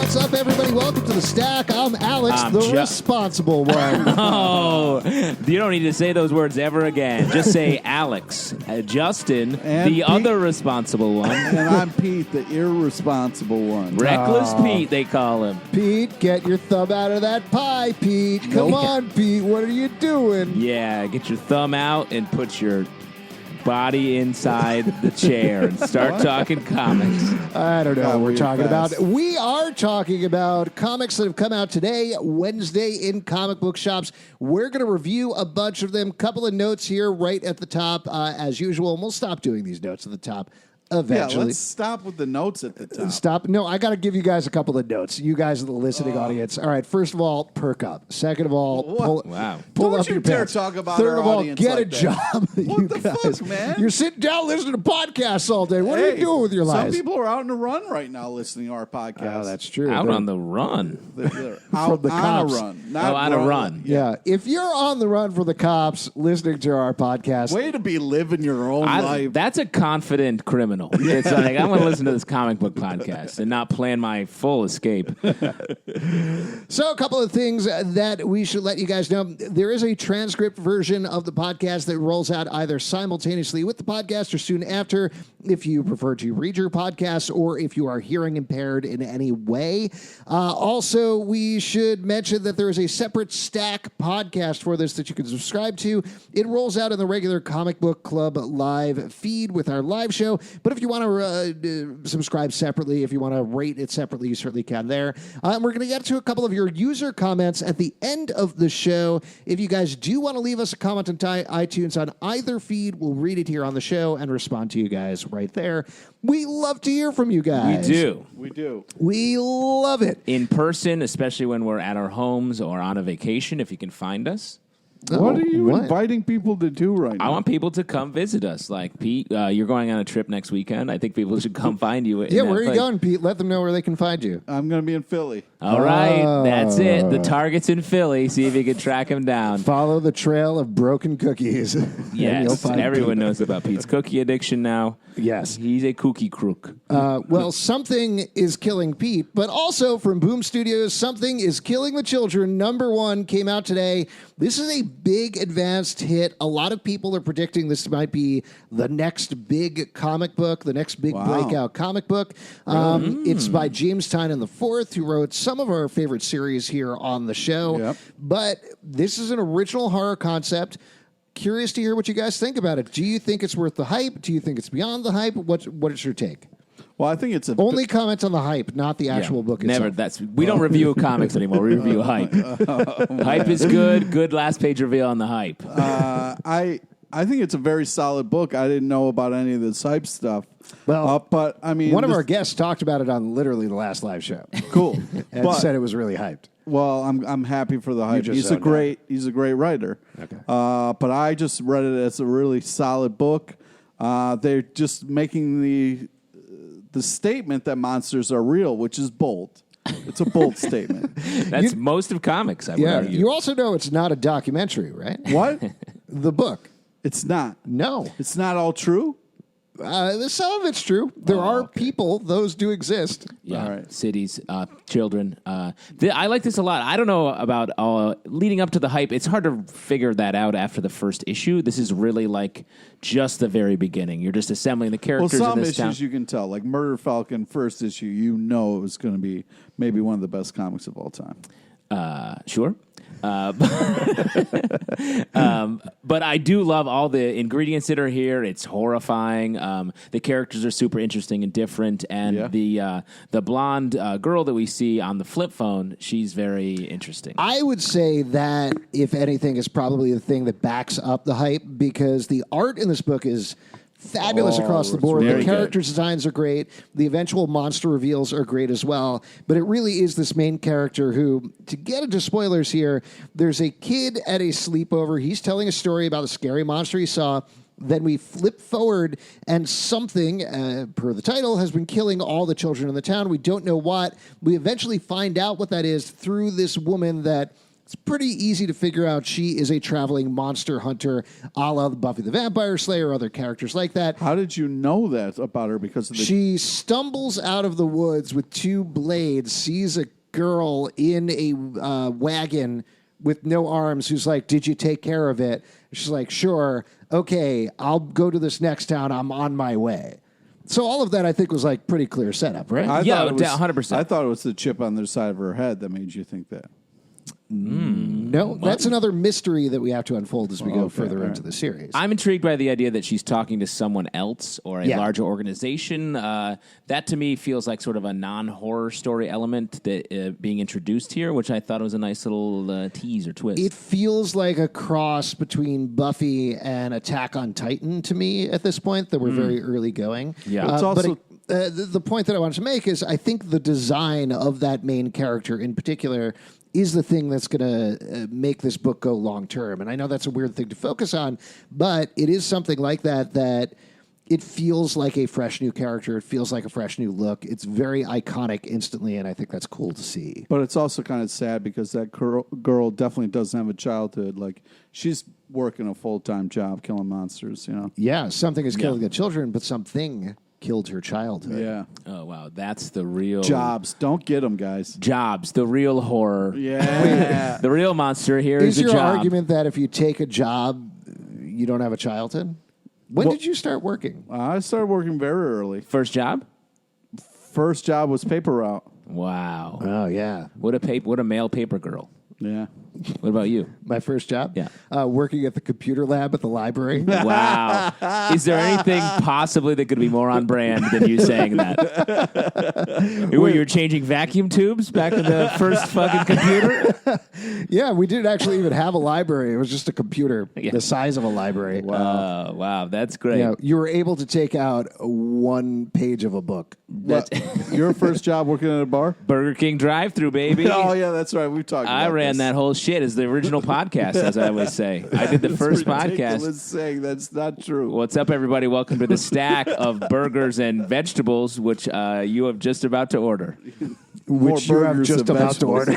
What's up, everybody? Welcome to the Stack. I'm Alex, responsible one. Oh, you don't need to say those words ever again. Just say Alex. Justin, and the Pete, other responsible one. And I'm Pete, the irresponsible one. Reckless Pete, they call him. Pete, get your thumb out of that pie, Pete. Come on, Pete. What are you doing? Yeah, get your thumb out and put your body inside the chair and start talking comics. I don't know what we're talking fast. about. We are talking about comics that have come out today, Wednesday, in comic book shops. We're going to review a bunch of them. Couple of notes here right at the top, as usual. And we'll stop doing these notes at the top eventually. Yeah, let's stop with the notes at the top. Stop. No, I got to give you guys a couple of notes. You guys, the listening audience. All right. First of all, perk up. Second of all, pull Don't up you your dare pants. talk about Third our of all, audience get like a that. job. What you the guys. fuck, man? You're sitting down listening to podcasts all day. What are Hey, you doing with your lives? Some people are out on the run right now listening to our podcast. Oh, that's true. Out on the run. They're out the on cops. a run. Not on a run. Yeah. If you're on the run from the cops listening to our podcast, Way to be living your own life. That's a confident criminal. It's like, I'm going to listen to this comic book podcast and not plan my full escape. So a couple of things that we should let you guys know. There is a transcript version of the podcast that rolls out either simultaneously with the podcast or soon after if you prefer to read your podcast or if you are hearing impaired in any way. Also, we should mention that there is a separate Stack podcast for this that you can subscribe to. It rolls out in the regular Comic Book Club live feed with our live show. But if you want to subscribe separately, if you want to rate it separately, you certainly can there. We're going to get to a couple of your user comments at the end of the show. If you guys do want to leave us a comment on iTunes on either feed, we'll read it here on the show and respond to you guys right there. We love to hear from you guys. We do. We do. We love it. In person, especially when we're at our homes or on a vacation, if you can find us. What are you what? inviting people to do right now? I want people to come visit us. Like, Pete, you're going on a trip next weekend. I think people should come find you. Yeah, where are you going, Pete? Let them know where they can find you. I'm going to be in Philly. All right, that's it. The target's in Philly. See if you can track him down. Follow the trail of broken cookies. Yes, everyone knows about Pete's cookie addiction now. Yes. He's a cookie crook. Well, something is killing Pete, but also from Boom Studios, Something is Killing the Children. #1 came out today. This is a big advanced hit. A lot of people are predicting this might be the next big comic book, the next big breakout comic book. It's by James Tynion IV, who wrote some of our favorite series here on the show. Yep. But this is an original horror concept. Curious to hear what you guys think about it. Do you think it's worth the hype? Do you think it's beyond the hype? What is your take? Well, I think it's Only comment on the hype, not the actual book itself. Never. We don't review comics anymore. We review hype. Hype is good. Good last page reveal on the hype. I think it's a very solid book. I didn't know about any of this hype stuff. Well, but I mean, one of our guests talked about it on literally the last live show. cool, And said it was really hyped. Well, I'm happy for the hype. just He's a great writer. Okay. But I just read it as a really solid book. They're just making the statement that monsters are real, which is bold. It's a bold statement. That's most of comics, I would argue. You also know it's not a documentary, right? What? The book. It's not. No. It's not all true. Some of it's true. There are people; those do exist. Yeah, All right. cities, children. I like this a lot. I don't know about leading up to the hype. It's hard to figure that out after the first issue. This is really like just the very beginning. You're just assembling the Well, characters some in this issues town. you can tell, like Murder Falcon, first issue, you know it was going to be maybe one of the best comics of all time. Sure. But I do love all the ingredients that are here. It's horrifying. The characters are super interesting and different. And the blonde girl that we see on the flip phone, she's very interesting. I would say that, if anything, is probably the thing that backs up the hype, because the art in this book is fabulous across the board. The character designs are great. The eventual monster reveals are great as well. But it really is this main character who, to get into spoilers here, there's a kid at a sleepover. He's telling a story about a scary monster he saw. Then we flip forward, and something, per the title, has been killing all the children in the town. We don't know what. We eventually find out what that is through this woman that it's pretty easy to figure out she is a traveling monster hunter, a la Buffy the Vampire Slayer, other characters like that. How did you know that about her? Because of the... She stumbles out of the woods with 2 blades, sees a girl in a wagon with no arms who's like, did you take care of it? She's like, sure. Okay, I'll go to this next town. I'm on my way. So all of that, I think, was like pretty clear setup, right? 100%. I thought it was the chip on the side of her head that made you think that. No, that's another mystery that we have to unfold as we go further into the series. I'm intrigued by the idea that she's talking to someone else or a larger organization. That to me feels like sort of a non-horror story element that being introduced here, which I thought was a nice little tease or twist. It feels like a cross between Buffy and Attack on Titan to me at this point, that we're very early going. Yeah. It's also... the point that I wanted to make is I think the design of that main character in particular is the thing that's going to make this book go long term. And I know that's a weird thing to focus on, but it is something like that it feels like a fresh new character. It feels like a fresh new look. It's very iconic instantly, and I think that's cool to see. But it's also kind of sad because that girl definitely doesn't have a childhood. Like, she's working a full-time job killing monsters, you know? Yeah, something is killing the children, but something killed her childhood. Yeah. Oh, wow. That's the real... Jobs. Don't get them, guys. Jobs. The real horror. Yeah. The real monster here is Is a your job. argument that if you take a job, you don't have a childhood? When did you start working? I started working very early. First job? First job was paper route. Wow. Oh, yeah. What a male paper girl. Yeah. What about you? My first job? Yeah. Working at the computer lab at the library. Wow. Is there anything possibly that could be more on brand than you saying that? Were you changing vacuum tubes back in the first fucking computer? Yeah, we didn't actually even have a library. It was just a computer the size of a library. Wow. Wow, that's great. Yeah, you were able to take out 1 page of a book. Your first job working at a bar? Burger King drive-thru, baby. Oh, yeah, that's right. We've talked about I ran this. that whole shit as the original podcast, as I always say. I did the first podcast. Saying that's not true. What's up, everybody? Welcome to the stack of burgers and vegetables, which you have just about to order. Which you have just about to order.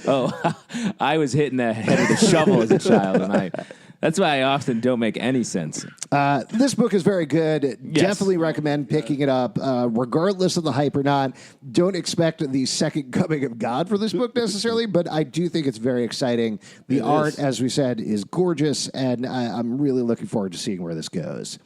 Oh, I was hitting the head with a shovel as a child, and that's why I often don't make any sense. This book is very good. Yes. Definitely recommend picking it up, regardless of the hype or not. Don't expect the second coming of God for this book necessarily, but I do think it's very exciting. The art, as we said, is gorgeous, and I'm really looking forward to seeing where this goes.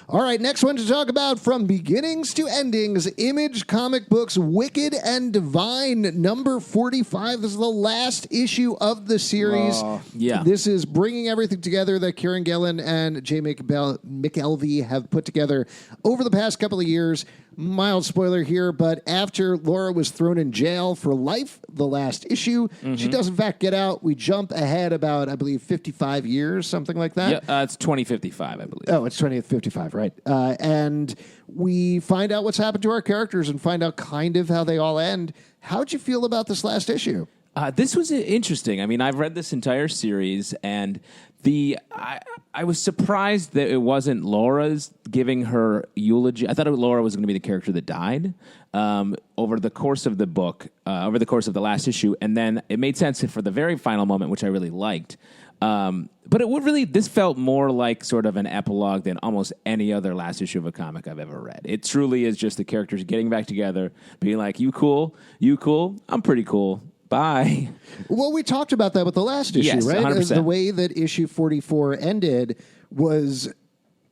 All right, next one to talk about, From Beginnings to Endings, Image Comic Books Wicked and Divine, number 45. This is the last issue of the series. Yeah. This is bringing everything together that Kieran Gillen and Jay McElvey have put together over the past couple of years. Mild spoiler here, but after Laura was thrown in jail for life, the last issue, she does in fact get out. We jump ahead about, I believe, 55 years, something like that. Yeah, it's 2055, I believe. Oh, it's 2055, right. And we find out what's happened to our characters and find out kind of how they all end. How'd you feel about this last issue? This was interesting. I mean, I've read this entire series, and I was surprised that it wasn't Laura's giving her eulogy. I thought Laura was going to be the character that died over the course of the book, over the course of the last issue, and then it made sense for the very final moment, which I really liked. But this felt more like sort of an epilogue than almost any other last issue of a comic I've ever read. It truly is just the characters getting back together, being like, you cool, I'm pretty cool. Bye. Well, we talked about that with the last issue, yes, right? 100%. The way that issue 44 ended was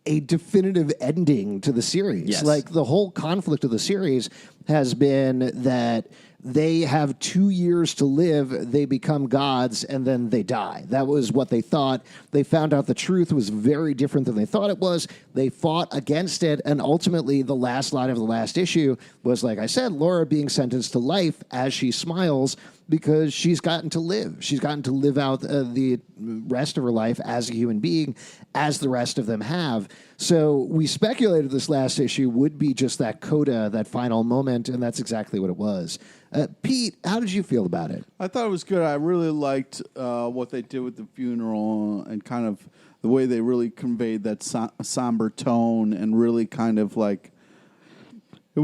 a definitive ending to the series. Yes. Like, the whole conflict of the series has been that they have 2 years to live, they become gods, and then they die. That was what they thought. They found out the truth was very different than they thought it was. They fought against it, and ultimately the last line of the last issue was, like I said, Laura being sentenced to life as she smiles because she's gotten to live. She's gotten to live out the rest of her life as a human being, as the rest of them have. So we speculated this last issue would be just that coda, that final moment, and that's exactly what it was. Pete, how did you feel about it? I thought it was good. I really liked what they did with the funeral and kind of the way they really conveyed that somber tone and really kind of like it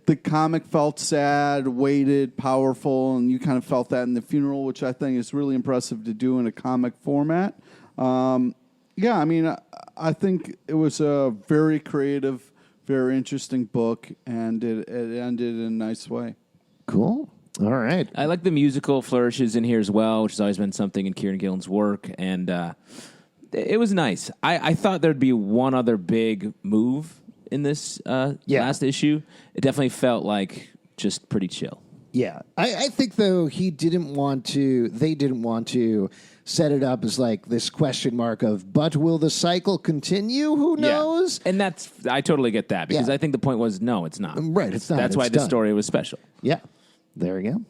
the comic felt sad, weighted, powerful, and you kind of felt that in the funeral, which I think is really impressive to do in a comic format. Yeah, I mean, I think it was a very creative, very interesting book, and it ended in a nice way. Cool. All right. I like the musical flourishes in here as well, which has always been something in Kieran Gillen's work, and it was nice. I thought there'd be one other big move in this last issue. It definitely felt like just pretty chill. Yeah. I think, though, they didn't want to set it up as like this question mark of, but will the cycle continue? Who knows? Yeah. And I totally get that, because I think the point was, no, it's not. Right, it's not. That's why the story was special. Yeah. There we go.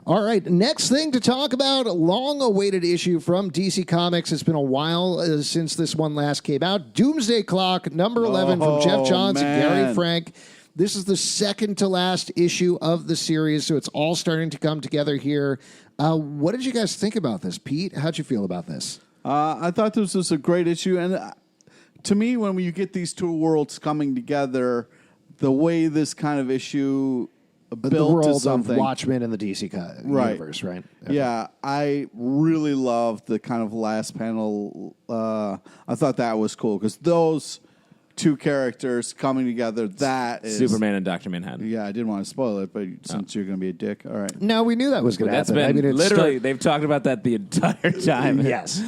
All right, next thing to talk about, a long-awaited issue from DC Comics. It's been a while since this one last came out. Doomsday Clock, number 11 from Jeff Johns and Gary Frank. This is the second to last issue of the series, so it's all starting to come together here. What did you guys think about this? Pete, how'd you feel about this? I thought this was a great issue, and to me, when you get these two worlds coming together, the way this kind of issue built the world to something, of Watchmen and the DC universe, right? Okay. Yeah, I really loved the kind of last panel. I thought that was cool because those two characters coming together, that is Superman and Dr. Manhattan. Yeah, I didn't want to spoil it, but since you're going to be a dick, all right. No, we knew that was going to happen. That's been literally, they've talked about that the entire time. Yes.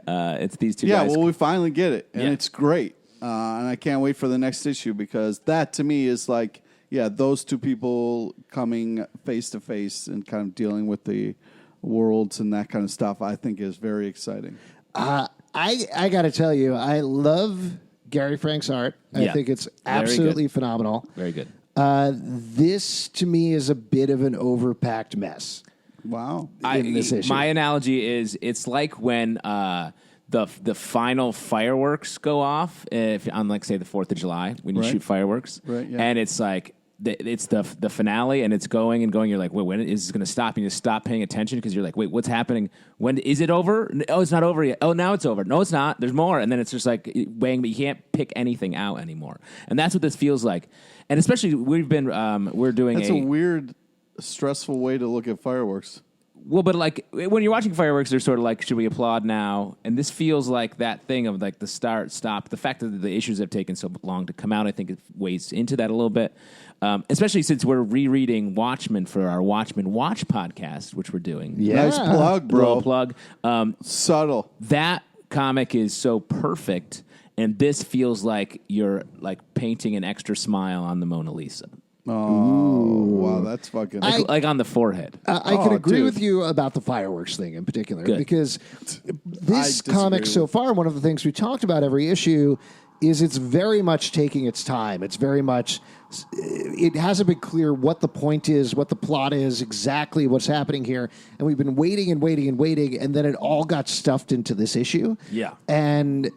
It's these two yeah, guys. well, we finally get it, and it's great. And I can't wait for the next issue because that, to me, is like, those two people coming face to face and kind of dealing with the worlds and that kind of stuff, I think is very exciting. I got to tell you, I love Gary Frank's art. I think it's absolutely phenomenal. Very good. This, to me, is a bit of an overpacked mess. Wow. In this issue. My analogy is it's like when the final fireworks go off on, like, say, the 4th of July, when you shoot fireworks. Right, yeah. And it's like, it's the finale, and it's going and going. You're like, wait, when is this going to stop? You just stop paying attention because you're like, wait, what's happening? When is it over? Oh, it's not over yet. Oh, now it's over. No, it's not. There's more. And then it's just like weighing, but you can't pick anything out anymore. And that's what this feels like. And especially we're doing That's a weird, stressful way to look at fireworks. Well, but like when you're watching fireworks, they're sort of like, should we applaud now? And this feels like that thing of like the start, stop. The fact that the issues have taken so long to come out, I think it weighs into that a little bit. Especially since we're rereading Watchmen for our Watchmen Watch podcast, which we're doing. Yeah. Nice plug, bro. Little plug. Subtle. That comic is so perfect, and this feels like you're like painting an extra smile on the Mona Lisa. Oh, wow, that's fucking... Like on the forehead. I can agree with you about the fireworks thing in particular, because this comic so far, one of the things we talked about every issue is it's very much taking its time. It's very much... It hasn't been clear what the point is, what the plot is, exactly what's happening here. And we've been waiting and waiting and waiting, and then it all got stuffed into this issue. Yeah. And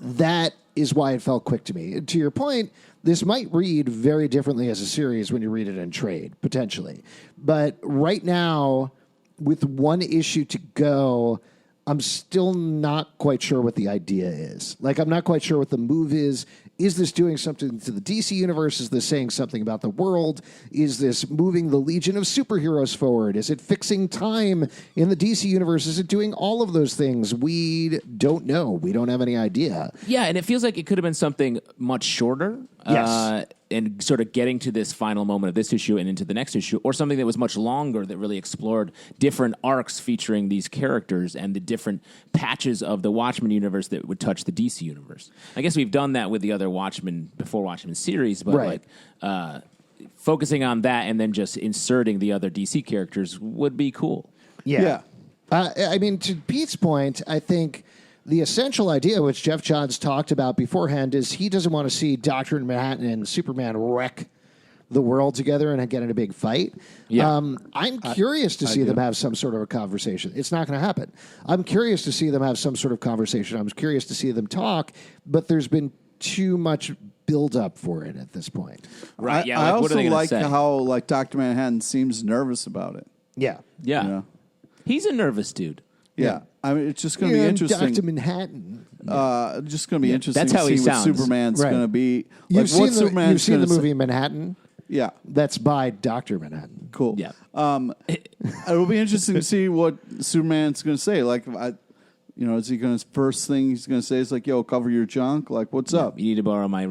that is why it felt quick to me. To your point, this might read very differently as a series when you read it in trade, potentially. But right now, with one issue to go, I'm still not quite sure what the idea is. Like, I'm not quite sure what the move is. Is this doing something to the DC universe? Is this saying something about the world? Is this moving the Legion of Superheroes forward? Is it fixing time in the DC universe? Is it doing all of those things? We don't know. We don't have any idea. Yeah, and it feels like it could have been something much shorter. Yes. And sort of getting to this final moment of this issue and into the next issue, or something that was much longer that really explored different arcs featuring these characters and the different patches of the Watchmen universe that would touch the DC universe. I guess we've done that with the other Watchmen series, but like focusing on that and then just inserting the other DC characters would be cool. Yeah. I mean, to Pete's point, I think the essential idea, which Jeff Johns talked about beforehand, is he doesn't want to see Dr. Manhattan and Superman wreck the world together and get in a big fight. Yeah. I'm curious to see them have some sort of a conversation. It's not going to happen. I'm curious to see them have some sort of conversation. I'm curious to see them talk, but there's been too much build-up for it at this point. Right, yeah. I Like, what are also they gonna like say? how like Dr. Manhattan seems nervous about it. Yeah. Yeah. You know? He's a nervous dude. Yeah. I mean, it's just going to be interesting. Dr. Manhattan. Just going to be interesting That's how to he see what sounds. Superman's Right. going to be. You've Like, seen the movie Manhattan? Yeah. That's by Dr. Manhattan. Cool. Yeah. It'll be interesting to see what Superman's going to say. Like, is he going to first thing he's going to say is like, "Yo, cover your junk." Like, what's up? You need to borrow my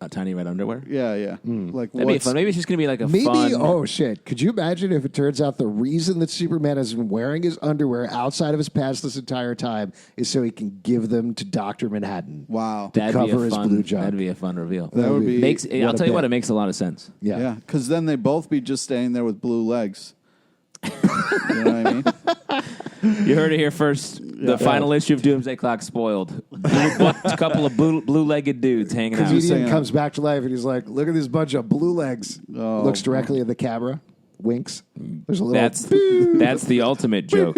tiny red underwear. Yeah. Like, That'd be fun. Maybe it's just gonna be like a Maybe, fun. oh shit. Could you imagine if it turns out the reason that Superman has been wearing his underwear outside of his pants this entire time is so he can give them to Dr. Manhattan? Wow. That'd be cover a his fun. blue junk. That'd be a fun reveal. That would be. I'll tell you what. It makes a lot of sense. Yeah. Because then they both be just standing there with blue legs. You know what I mean? You heard it here first. The final issue of Doomsday Clock spoiled. A couple of blue-legged dudes hanging out. Comedian comes back to life and he's like, "Look at this bunch of blue legs." Looks directly at the camera, winks. There's a little. That's the ultimate joke.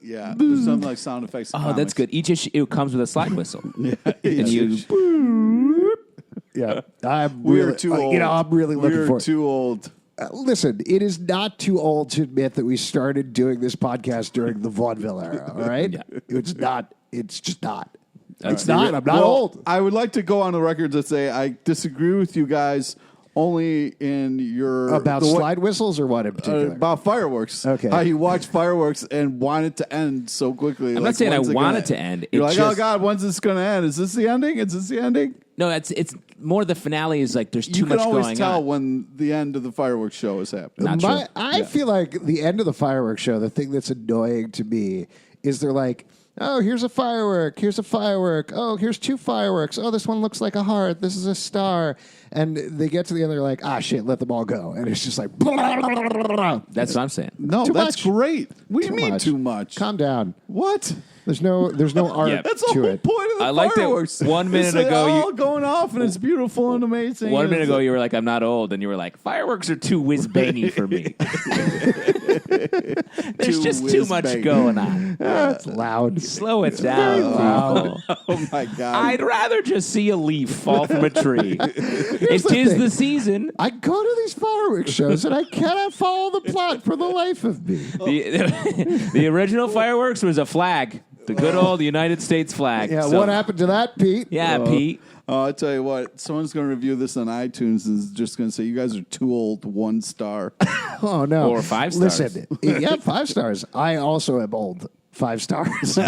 Yeah, there's something like sound effects. Oh, that's good. Each issue it comes with a slide whistle. And Yeah, we're too old. I'm really looking for We're too old. Listen, it is not too old to admit that we started doing this podcast during the vaudeville era. All right, it's not. It's just not. It's not. I'm not old. I would like to go on the record to say I disagree with you guys only in your About slide whistles or what in particular? about fireworks. Okay. How you watch fireworks and want it to end so quickly. I'm not saying I want it to end. You're It's like, oh just- God, when's this going to end? Is this the ending? Is this the ending? No, it's more the finale is like there's too You can much always going tell on. when the end of the fireworks show is happening. Not true. I feel like the end of the fireworks show, the thing that's annoying to me is they're like, oh, here's a firework. Here's a firework. Oh, here's two fireworks. Oh, this one looks like a heart. This is a star. And they get to the end, they're like, ah, shit, let them all go. And it's just like, That's what I'm saying. No, Too that's much. great. What do you Too mean much. too much? calm down. What? There's no art Yeah. That's the to whole it. point of the I like that fireworks. 1 minute It's ago you- all going off and it's beautiful and amazing. 1 and minute it's ago, you were like, "I'm not old," and you were like, "Fireworks are too whiz-bangy for me." There's just too much whiz-bang. going on. It's loud. Slow it down, people. Oh my God! I'd rather just see a leaf fall from a tree. It is the season. I go to these fireworks shows and I cannot follow the plot for the life of me. The original fireworks was a flag, the good old United States flag. Yeah, So- what happened to that, Pete? Yeah, Pete. Oh, I tell you what, someone's going to review this on iTunes and is just going to say, you guys are too old, 1 star. Oh, no. Or 5 stars. Listen, yeah, 5 stars. I also am old. 5 stars. All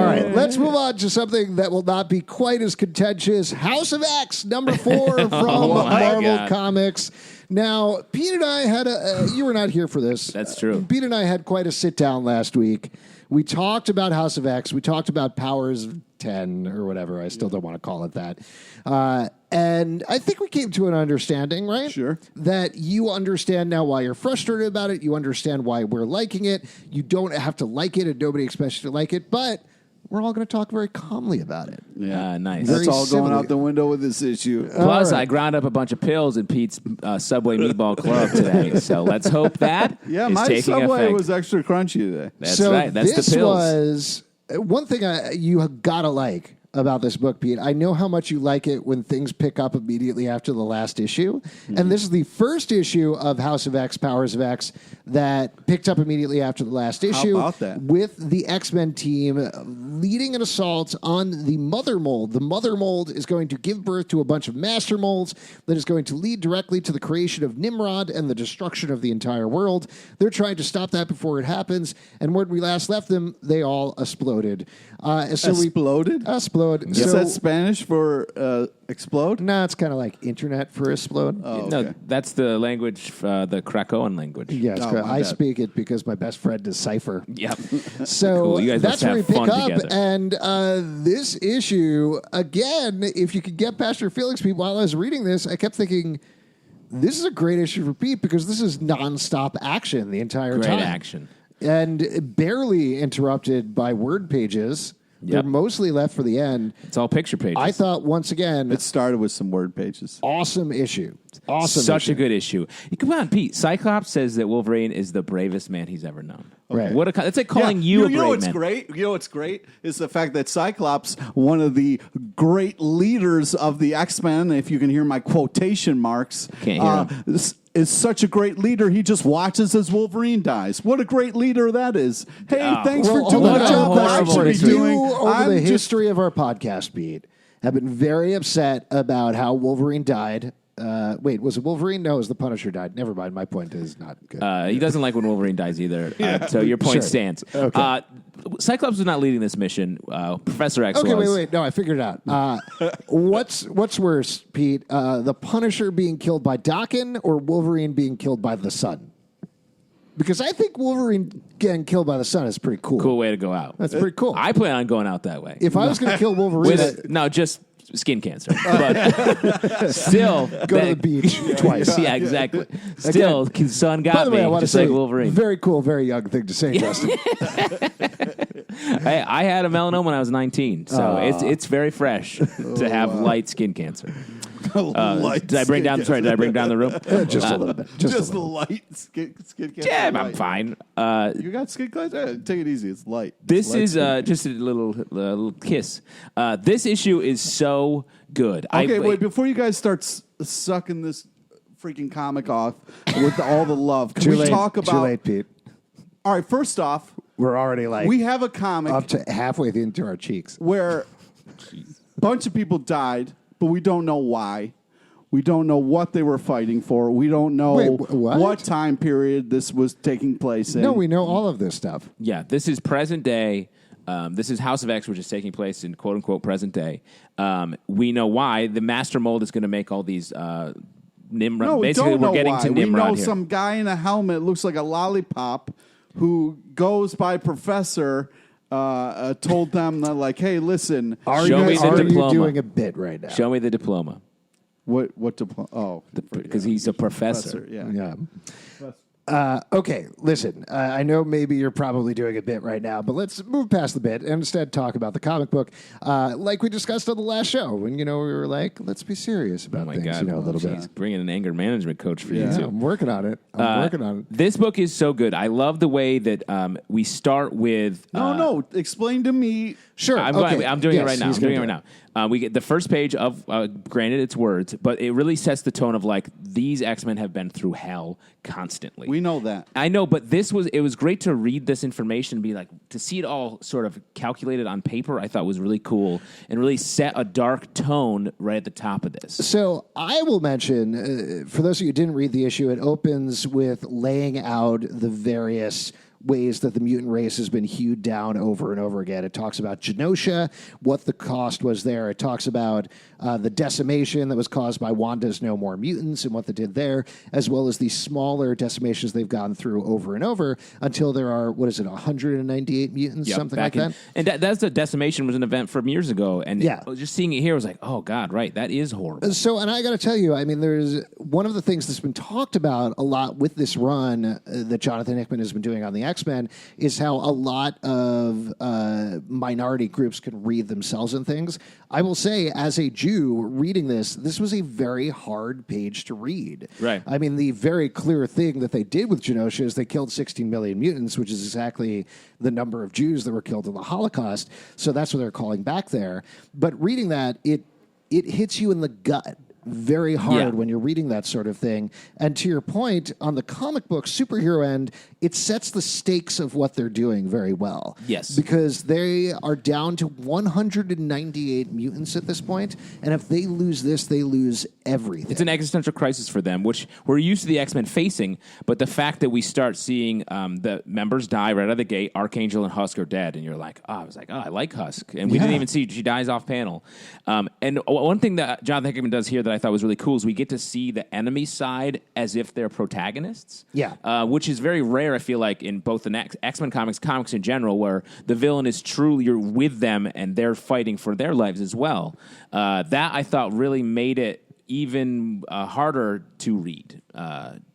right, let's move on to something that will not be quite as contentious. House of X, number 4 from Oh, my Marvel God. Comics. Now, Pete and I had you were not here for this. That's true. Pete and I had quite a sit down last week. We talked about House of X. We talked about Powers 10 or whatever. I still don't want to call it that. And I think we came to an understanding, right? Sure. That you understand now why you're frustrated about it. You understand why we're liking it. You don't have to like it, and nobody expects you to like it. But we're all going to talk very calmly about it. Nice. That's all civilly. going out the window with this issue. Plus, All right. I ground up a bunch of pills in Pete's Subway Meatball Club today. So let's hope that Yeah, is my taking Subway effect. was extra crunchy today. That's so right. That's this the pills. was one thing you gotta like about this book, Pete. I know how much you like it when things pick up immediately after the last issue. Mm-hmm. And this is the first issue of House of X, Powers of X, that picked up immediately after the last issue. about that? With the X-Men team leading an assault on the Mother Mold. The Mother Mold is going to give birth to a bunch of Master Molds that is going to lead directly to the creation of Nimrod and the destruction of the entire world. They're trying to stop that before it happens. And when we last left them, they all exploded. Exploded? Explode. Is that Spanish for explode? No, it's kind of like internet for explode. Oh, No, okay. that's the language, the Krakoan language. Yes, Oh, correct. my I bad. speak it because my best friend is Cipher. Yep. So Cool. You guys that's must where we have pick fun up. together. And this issue, again, if you could get past your feelings, Pete, while I was reading this, I kept thinking, this is a great issue for Pete because this is nonstop action the entire Great time. action. And barely interrupted by word pages. They're Yep. mostly left for the end. It's all picture pages. I thought, once again, It started with some word pages. awesome issue. Awesome Such issue. a good issue. Come on, Pete. Cyclops says that Wolverine is the bravest man he's ever known. Right. What a that's like calling you a know brave what's man. great? You know what's great is the fact that Cyclops, one of the great leaders of the X-Men, if you can hear my quotation marks, Can't hear is such a great leader. He just watches as Wolverine dies. What a great leader that is! Hey, thanks for Well, doing hold the on, job hold that I on. should be For you doing. over I'm the just history of our podcast, Pete, have been very upset about how Wolverine died. Wait, was it Wolverine? No, it was the Punisher died. Never mind. My point is not good. He doesn't like when Wolverine dies either. So your point stands. Okay. Cyclops was not leading this mission. Professor X was. Wait. No, I figured it out. What's worse, Pete? The Punisher being killed by Daken or Wolverine being killed by the Sun? Because I think Wolverine getting killed by the Sun is pretty cool. Cool way to go out. That's pretty cool. I plan on going out that way. If I was going to kill Wolverine... No, just skin cancer. But still... Go to the beach twice. Yeah, exactly. Still, Sun got By the way, me, I want to just say, like Wolverine. very cool, very young thing to say, Justin. I had a melanoma when I was 19, so it's very fresh to have light skin cancer. Did I bring down the room? Just a little bit. Just the light skin cancer. Yeah, I'm fine. You got skin cancer? Take it easy. It's light. This is just a little kiss. This issue is so good. Okay, wait, before you guys start sucking this freaking comic off with all the love, can we talk about... Too late, Pete. All right, first off... We're already we have a comic... up to halfway into our cheeks. Where a bunch of people died, but we don't know why. We don't know what they were fighting for. We don't know what time period this was taking place in. No, we know all of this stuff. Yeah, this is present day. This is House of X, which is taking place in quote-unquote present day. We know why. The Master Mold is going to make all these... Nimrod. No, basically, we're getting to Nimrod. We know here. some guy in a helmet looks like a lollipop who goes by Professor. Told them that, like, hey, listen, Are you doing a bit right now? Show me the diploma. What diploma? Oh, because he's a professor. Yeah. Okay, listen, I know maybe you're probably doing a bit right now, but let's move past the bit and instead talk about the comic book, like we discussed on the last show when, we were like, let's be serious about things, a little bit. Bringing an anger management coach for you, too. I'm working on it. This book is so good. I love the way that we start with... No, explain to me. Sure. I'm doing it right now. I'm doing it right now. We get the first page of, granted, it's words, but it really sets the tone of, like, these X-Men have been through hell constantly. We know that. I know, but it was great to read this information and be like, to see it all sort of calculated on paper, I thought was really cool and really set a dark tone right at the top of this. So I will mention, for those of you who didn't read the issue, it opens with laying out the various ways that the mutant race has been hewed down over and over again. It talks about Genosha, what the cost was there. It talks about the decimation that was caused by Wanda's No More Mutants and what they did there, as well as the smaller decimations they've gone through over and over until there are, 198 mutants, something like that? And that's the decimation was an event from years ago. And just seeing it here was like, oh, God, right, that is horrible. So, and I got to tell you, I mean, there's one of the things that's been talked about a lot with this run that Jonathan Hickman has been doing on the X-Men is how a lot of minority groups can read themselves in things. I will say, as a Jew reading this was a very hard page to read. Right. I mean, the very clear thing that they did with Genosha is they killed 16 million mutants, which is exactly the number of Jews that were killed in the Holocaust. So that's what they're calling back there. But reading that, it hits you in the gut very hard when you're reading that sort of thing. And to your point, on the comic book superhero end, it sets the stakes of what they're doing very well. Yes. Because they are down to 198 mutants at this point, and if they lose this, they lose everything. It's an existential crisis for them, which we're used to the X-Men facing, but the fact that we start seeing the members die right out of the gate, Archangel and Husk are dead, and you're like, I like Husk. And we didn't even see, she dies off panel. And one thing that Jonathan Hickman does here that I thought was really cool is we get to see the enemy side as if they're protagonists. Yeah. Which is very rare, I feel like, in both the X-Men comics in general, where the villain is truly, you're with them and they're fighting for their lives as well. That, I thought, really made it even harder to read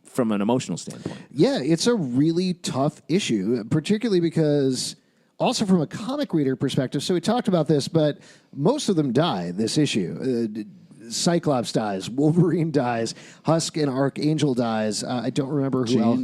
from an emotional standpoint. Yeah, it's a really tough issue, particularly because... Also, from a comic reader perspective, so we talked about this, but most of them die this issue. Cyclops dies, Wolverine dies, Husk and Archangel dies. I don't remember who else.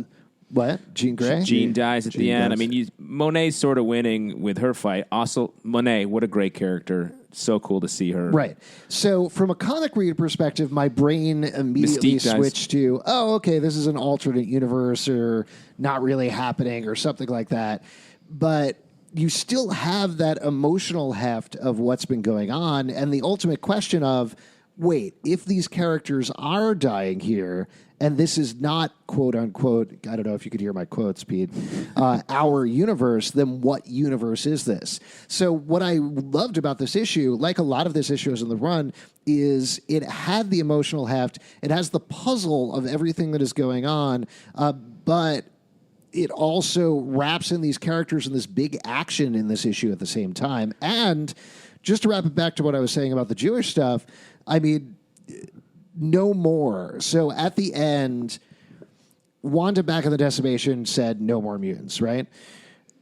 What? Jean Grey? Jean dies at the end. I mean, Monet's sort of winning with her fight. Also, Monet, what a great character. So cool to see her. Right. So, from a comic reader perspective, my brain immediately switched to, okay, this is an alternate universe or not really happening or something like that. But you still have that emotional heft of what's been going on and the ultimate question of, wait, if these characters are dying here and this is not, quote unquote, I don't know if you could hear my quotes, Pete, our universe, then what universe is this? So what I loved about this issue, like a lot of this issues in the run, is it had the emotional heft. It has the puzzle of everything that is going on, but it also wraps in these characters and this big action in this issue at the same time. And just to wrap it back to what I was saying about the Jewish stuff, I mean, no more. So at the end, Wanda back in the Decimation said no more mutants, right?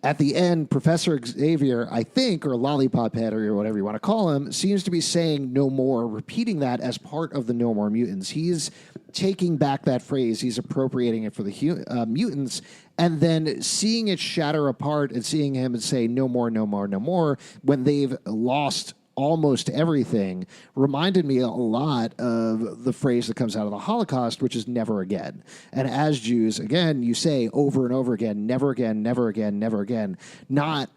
At the end, Professor Xavier, I think, or Lollipop Head, or whatever you want to call him, seems to be saying no more, repeating that as part of the no more mutants. He's taking back that phrase. He's appropriating it for the mutants, and then seeing it shatter apart and seeing him say no more, no more, no more, when they've lost almost everything, reminded me a lot of the phrase that comes out of the Holocaust, which is never again. And as Jews, again, you say over and over again, never again, never again, never again. Not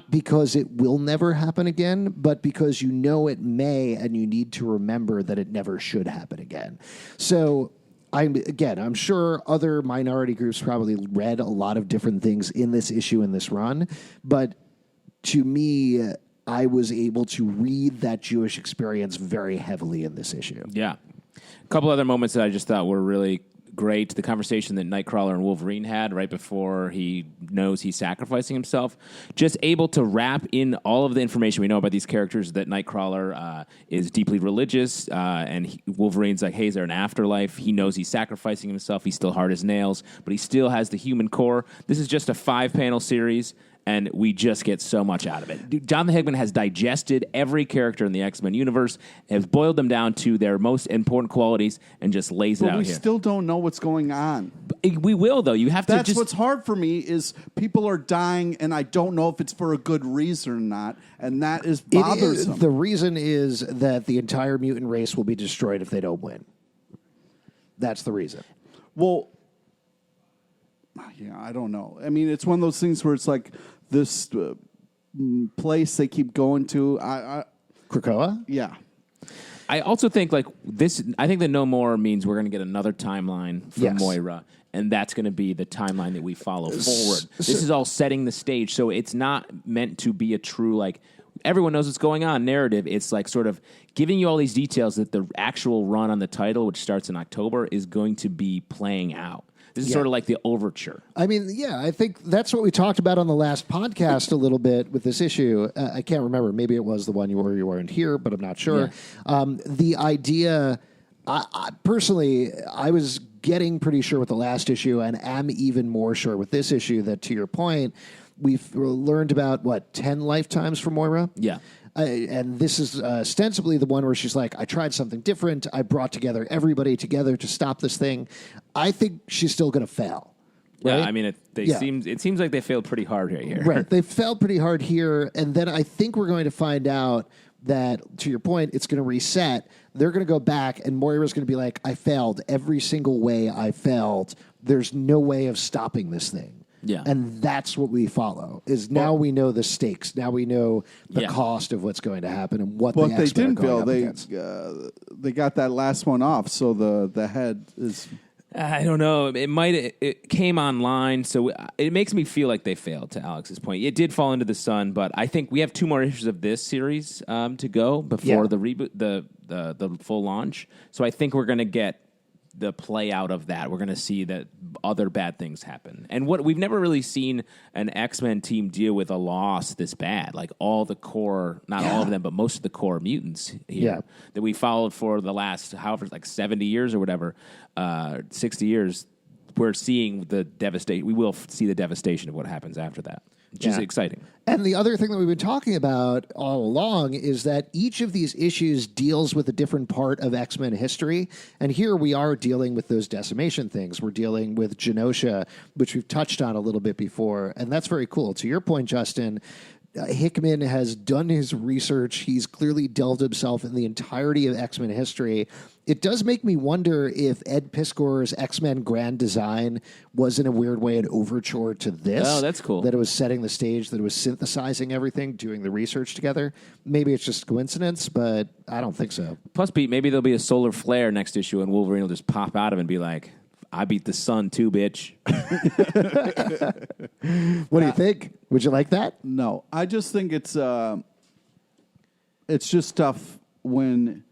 because it will never happen again, but because you know it may, and you need to remember that it never should happen again. So I'm sure other minority groups probably read a lot of different things in this issue, in this run, but to me, I was able to read that Jewish experience very heavily in this issue. Yeah. A couple other moments that I just thought were really great. The conversation that Nightcrawler and Wolverine had right before he knows he's sacrificing himself. Just able to wrap in all of the information we know about these characters, that Nightcrawler is deeply religious, and Wolverine's like, hey, is there an afterlife? He knows he's sacrificing himself. He's still hard as nails, but he still has the human core. This is just a 5-panel series, and we just get so much out of it. Jonathan Hickman has digested every character in the X-Men universe, has boiled them down to their most important qualities, and just lays it out here. But we still don't know what's going on. We will, though. You have to. That's what's hard for me is people are dying, and I don't know if it's for a good reason or not, and that is bothersome. The reason is that the entire mutant race will be destroyed if they don't win. That's the reason. Well, yeah, I don't know. I mean, it's one of those things where it's like this place they keep going to. Krakoa? Yeah. I also think like this. I think that no more means we're going to get another timeline from Moira, and that's going to be the timeline that we follow forward. This is all setting the stage, so it's not meant to be a true like everyone knows what's going on narrative. It's like sort of giving you all these details that the actual run on the title, which starts in October, is going to be playing out. This is sort of like the overture. I mean, yeah, I think that's what we talked about on the last podcast a little bit with this issue. I can't remember. Maybe it was the one you weren't here, but I'm not sure. Yeah. The idea, personally, I was getting pretty sure with the last issue, and am even more sure with this issue that, to your point, we've learned about, 10 lifetimes for Moira? Yeah. And this is ostensibly the one where she's like, I tried something different. I brought everybody together to stop this thing. I think she's still going to fail. Right? Yeah, I mean, it seems like they failed pretty hard here. Right, they failed pretty hard here, and then I think we're going to find out that, to your point, it's going to reset. They're going to go back, and Moira's going to be like, I failed every single way I failed. There's no way of stopping this thing. Yeah. And that's what we follow, is now we know the stakes. Now we know the cost of what's going to happen and what the X-Men they didn't are going fail. up against. They got that last one off, so the head is... I don't know. It came online, so it makes me feel like they failed, to Alex's point. It did fall into the sun, but I think we have 2 more issues of this series to go before the reboot, the full launch. So I think we're going to get the play out of that. We're going to see that other bad things happen. And what we've never really seen an X-Men team deal with a loss this bad. Like all the core, not all of them, but most of the core mutants here that we followed for the last, 70 years or whatever, 60 years. We're seeing the devastation. We will see the devastation of what happens after that, which is exciting. And the other thing that we've been talking about all along is that each of these issues deals with a different part of X-Men history. And here we are dealing with those decimation things. We're dealing with Genosha, which we've touched on a little bit before. And that's very cool. To your point, Justin, Hickman has done his research. He's clearly delved himself in the entirety of X-Men history. It does make me wonder if Ed Piskor's X-Men Grand Design was in a weird way an overture to this. Oh, that's cool. That it was setting the stage, that it was synthesizing everything, doing the research together. Maybe it's just coincidence, but I don't think so. Plus, Pete, maybe there'll be a solar flare next issue and Wolverine will just pop out of it and be like, I beat the sun too, bitch. What do you think? Would you like that? No, I just think it's just tough when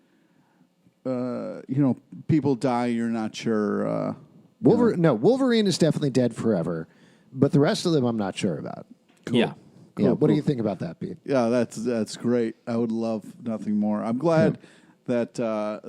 people die. You're not sure. Wolverine is definitely dead forever, but the rest of them I'm not sure about. Cool. Yeah. Yeah. What do you think about that, Pete? Yeah, that's great. I would love nothing more. I'm glad that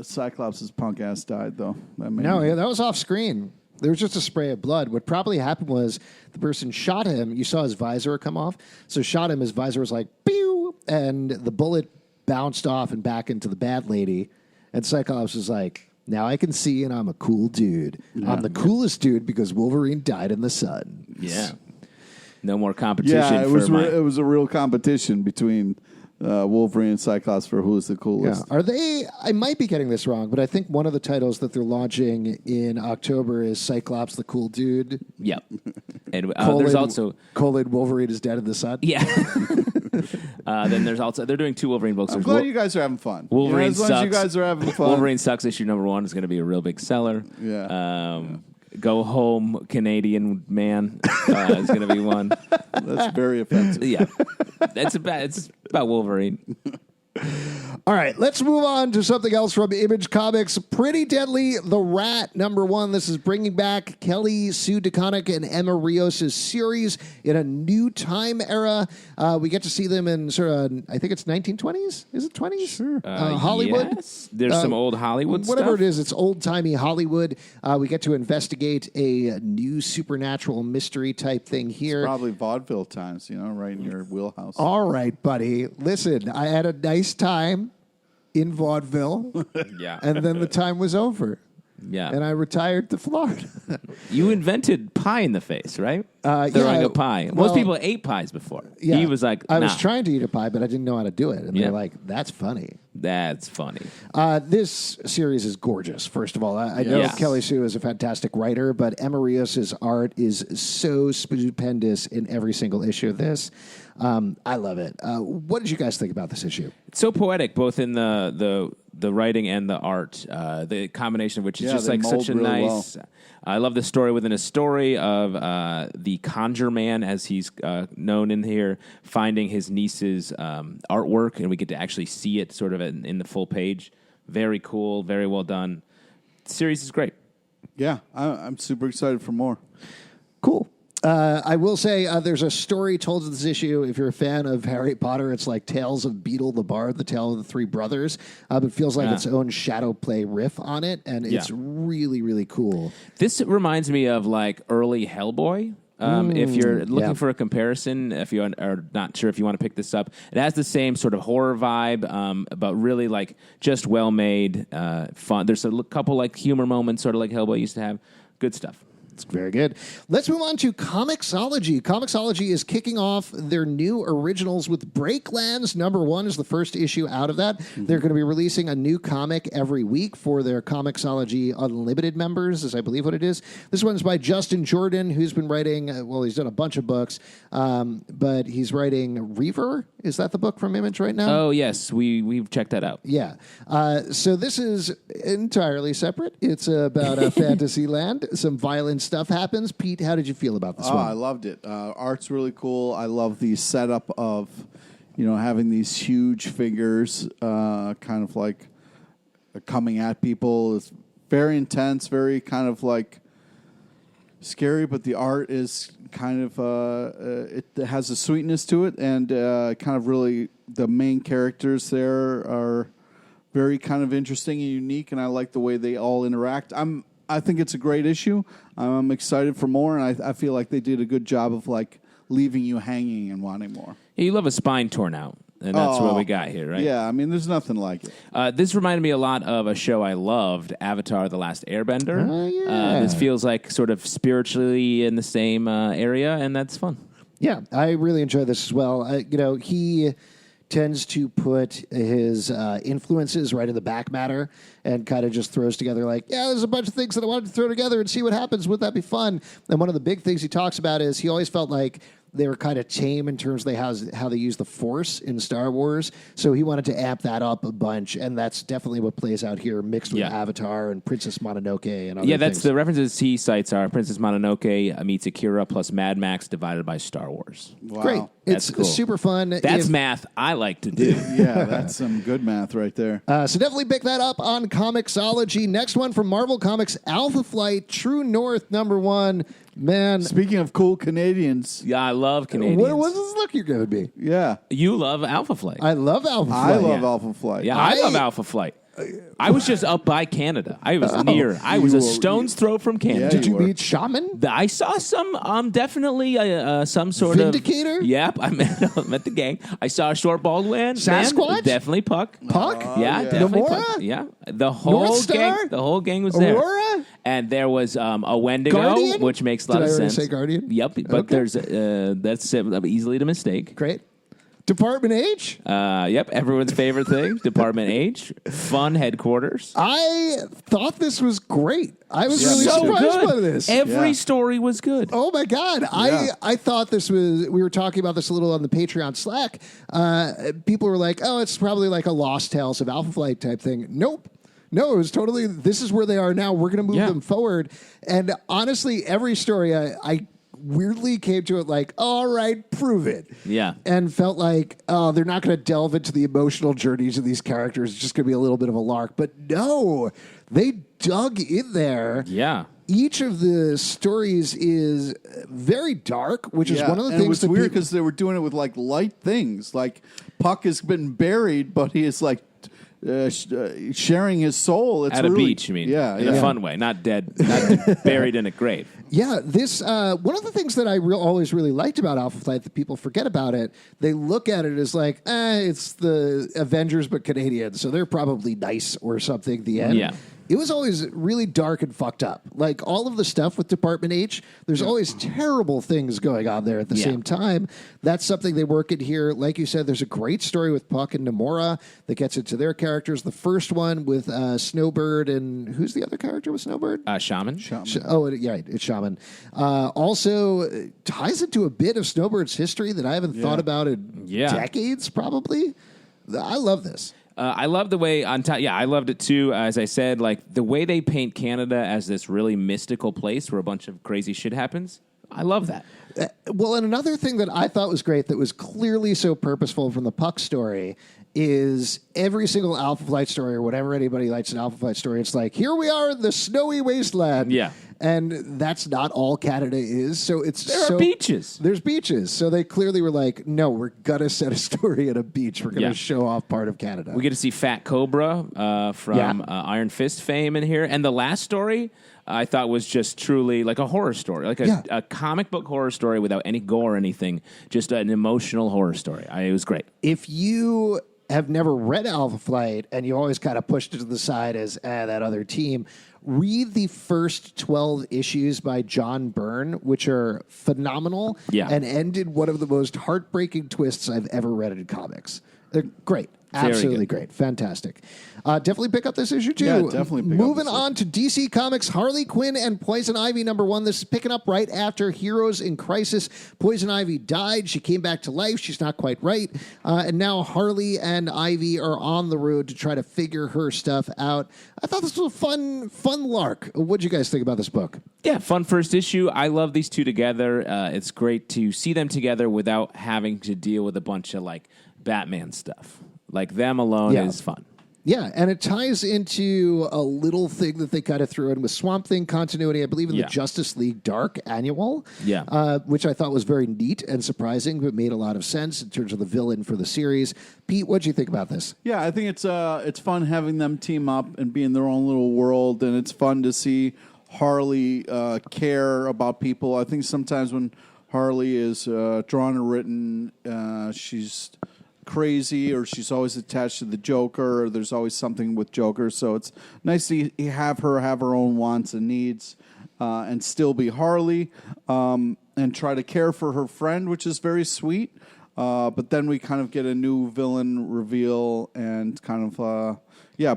Cyclops' punk ass died, though. That was off screen. There was just a spray of blood. What probably happened was the person shot him. You saw his visor come off. So shot him. His visor was like, pew, and the bullet bounced off and back into the bad lady. And Cyclops was like, now I can see, and I'm a cool dude. Yeah. I'm the coolest dude because Wolverine died in the sun. Yeah. No more competition. Yeah, it was a real competition between Wolverine and Cyclops for who is the coolest. Yeah. Are they? I might be getting this wrong, but I think one of the titles that they're launching in October is Cyclops the Cool Dude. Yep. And there's also Wolverine is dead in the sun. Yeah. Then there's also they're doing 2 Wolverine books. I'm glad you guys are having fun. Wolverine as long as you guys are having fun. Wolverine Sucks issue number 1 is going to be a real big seller. Yeah. Go Home Canadian Man is going to be one. That's very offensive. Yeah. It's about Wolverine. All right, let's move on to something else from Image Comics. Pretty Deadly, The Rat, number 1. This is bringing back Kelly Sue DeConnick and Emma Rios' series in a new time era. We get to see them in sort of, I think it's 1920s? Is it 20s? Sure. Hollywood? Yes. There's some old Hollywood whatever stuff. it is, it's old-timey Hollywood. We get to investigate a new supernatural mystery type thing here. It's probably vaudeville times, right in your wheelhouse. All right, buddy. Listen, I had a nice time in vaudeville. Yeah. And then the time was over. Yeah. And I retired to Florida. You invented pie in the face, right? Throwing a pie. Most people ate pies before. Yeah, he was like, I was trying to eat a pie, but I didn't know how to do it. And they're like, that's funny. That's funny. This series is gorgeous, first of all. I know Kelly Sue is a fantastic writer, but Emma Rios' art is so stupendous in every single issue of this. I love it. What did you guys think about this issue? It's so poetic, both in the writing and the art. The combination of which is just like such a really nice... Well. I love the story within a story of the Conjure Man, as he's known in here, finding his niece's artwork, and we get to actually see it sort of in the full page. Very cool, very well done. The series is great. Yeah, I'm super excited for more. Cool. I will say there's a story told in this issue. If you're a fan of Harry Potter, it's like Tales of Beetle the Bard, the tale of the 3 brothers. It feels like its own shadow play riff on it, and it's really, really cool. This reminds me of like early Hellboy. If you're looking for a comparison, if you are not sure if you want to pick this up, it has the same sort of horror vibe, but really like just well-made, fun. There's a couple like humor moments, sort of like Hellboy used to have. Good stuff. It's very good. Let's move on to Comixology. Comixology is kicking off their new originals with Breaklands. Number 1 is the first issue out of that. Mm-hmm. They're going to be releasing a new comic every week for their Comixology Unlimited members, is I believe what it is. This one's by Justin Jordan, who's been writing, he's done a bunch of books, but he's writing Reaver. Is that the book from Image right now? Oh, yes. We've checked that out. Yeah. So this is entirely separate. It's about fantasy land. Some violence stuff happens. Pete, how did you feel about this one? I loved it. Art's really cool. I love the setup of, having these huge figures kind of like coming at people. It's very intense, very kind of like scary, but the art is kind of, it has a sweetness to it, and kind of really the main characters there are very kind of interesting and unique, and I like the way they all interact. I think it's a great issue. I'm excited for more, and I feel like they did a good job of like leaving you hanging and wanting more. Yeah, you love a spine torn out, and that's what we got here, right? Yeah, I mean, there's nothing like it. This reminded me a lot of a show I loved, Avatar: The Last Airbender. Oh, yeah. This feels like sort of spiritually in the same area, and that's fun. Yeah, I really enjoy this as well. He tends to put his influences right in the back matter and kind of just throws together like, yeah, there's a bunch of things that I wanted to throw together and see what happens. Would that be fun? And one of the big things he talks about is he always felt like they were kind of tame in terms of how they use the Force in Star Wars. So he wanted to amp that up a bunch, and that's definitely what plays out here, mixed with Avatar and Princess Mononoke and other that's things. the references he cites are Princess Mononoke meets Akira plus Mad Max divided by Star Wars. Wow. Great. That's It's cool. super fun. That's math I like to do. Yeah, that's some good math right there. So definitely pick that up on Comixology. Next one from Marvel Comics, Alpha Flight, True North, #1. Man, Speaking of cool Canadians, Yeah, I love Canadians. what's this look you're going to be? yeah, You love Alpha Flight. I love Alpha Flight. I love Alpha Flight. Yeah, I love Alpha Flight. I was just up by Canada. I was near. I was a stone's throw from Canada. Yeah, Did you were. meet Shaman? I saw some, definitely some sort Vindicator? of... Yep, I met the gang. I saw a short bald man. Sasquatch? Definitely Puck. Puck? Yeah, definitely Nomura? Puck. Yeah, the whole North Star? gang. The whole gang was there. Aurora? And there was a Wendigo, Guardian? which makes a lot Did of I already sense. say Guardian? Yep, but Okay. there's that's easily to mistake. Great. Department H? Yep, everyone's favorite thing, Department H, fun headquarters. I thought this was great. I was really So surprised by good. this. Every Yeah. story was good. Oh my God. I thought this was, we were talking about this a little on the Patreon Slack. People were like, oh, it's probably like a Lost Tales of Alpha Flight type thing. Nope. No, it was totally, this is where they are now. We're going to move them forward. And honestly, every story I weirdly came to it like, all right, prove it. Yeah. And felt like, oh, they're not going to delve into the emotional journeys of these characters. It's just going to be a little bit of a lark. But no, they dug in there. Yeah. Each of the stories is very dark, which is one of the and things it was that weird people- because they were doing it with like light things. Like Puck has been buried, but he is like sharing his soul. It's At a really, beach, you mean? Yeah, In a fun way, not dead, not buried in a grave. Yeah, this one of the things that I always really liked about Alpha Flight that people forget about it. They look at it as like, it's the Avengers but Canadian, so they're probably nice or something. The end. Yeah. It was always really dark and fucked up. Like all of the stuff with Department H, there's always terrible things going on there at the same time. That's something they work in here. Like you said, there's a great story with Puck and Nomura that gets into their characters. The first one with Snowbird and who's the other character with Snowbird? Shaman. It's Shaman. Also ties into a bit of Snowbird's history that I haven't thought about in decades, probably. I love this. I love the way I loved it too. As I said, like the way they paint Canada as this really mystical place where a bunch of crazy shit happens. I love that. Well, and another thing that I thought was great that was clearly so purposeful from the Puck story is every single Alpha Flight story or whatever anybody likes an Alpha Flight story, it's like, here we are in the snowy wasteland. Yeah. And that's not all Canada is. So There are beaches. There's beaches. So they clearly were like, no, we're going to set a story at a beach. We're going to show off part of Canada. We get to see Fat Cobra from Iron Fist fame in here. And the last story I thought was just truly like a horror story, like a comic book horror story without any gore or anything, just an emotional horror story. It was great. If you have never read Alpha Flight and you always kind of pushed it to the side as that other team, read the first 12 issues by John Byrne, which are phenomenal and ended one of the most heartbreaking twists I've ever read in comics. They're great. Absolutely great. Fantastic. Definitely pick up this issue, too. Yeah, definitely pick up Moving this on to DC Comics, Harley Quinn and Poison Ivy #1. This is picking up right after Heroes in Crisis. Poison Ivy died. She came back to life. She's not quite right. And now Harley and Ivy are on the road to try to figure her stuff out. I thought this was a fun lark. What'd you guys think about this book? Yeah, fun first issue. I love these two together. It's great to see them together without having to deal with a bunch of like Batman stuff. Like them alone is fun. Yeah, and it ties into a little thing that they kind of threw in with Swamp Thing continuity, I believe, in the Justice League Dark annual, which I thought was very neat and surprising, but made a lot of sense in terms of the villain for the series. Pete, what do you think about this? Yeah, I think it's fun having them team up and be in their own little world, and it's fun to see Harley care about people. I think sometimes when Harley is drawn or written, she's crazy, or she's always attached to the Joker, or there's always something with Joker. So it's nice to have her own wants and needs and still be Harley and try to care for her friend, which is very sweet. But then we kind of get a new villain reveal, and kind of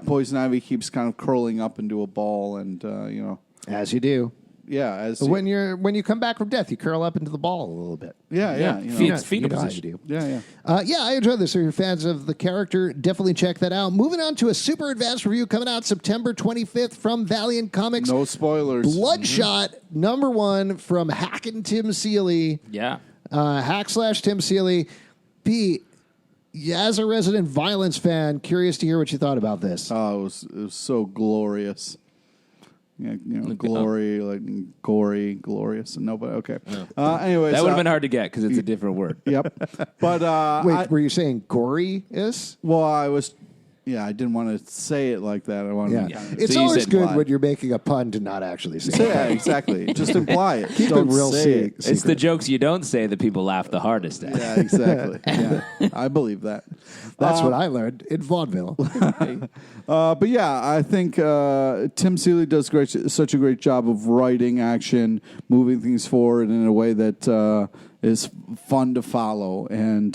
Poison Ivy keeps kind of curling up into a ball, and as you do. Yeah, as when you come back from death, you curl up into the ball a little bit. Yeah. Fetal position. Yeah. I enjoyed this. So if you're fans of the character, definitely check that out. Moving on to a super advanced review coming out September 25th from Valiant Comics. No spoilers. Bloodshot, #1 from Hackin' Tim Seeley. Yeah. /Tim Seeley. Pete, as a resident violence fan, curious to hear what you thought about this. Oh, it was so glorious. Yeah, glory, like gory, glorious, and nobody. Okay. Anyways, that would have been hard to get because it's a different word. Yep. But wait, were you saying gory is? Well, I was. Yeah, I didn't want to say it like that. I wanted. Yeah. It's always good when you're making a pun to not actually say it. Yeah, exactly. Just imply it. Keep Don't it real say secret. it. It's the jokes you don't say that people laugh the hardest at. Yeah, exactly. Yeah, I believe that. That's what I learned in vaudeville. But yeah, I think Tim Seeley does such a great job of writing action, moving things forward in a way that is fun to follow. And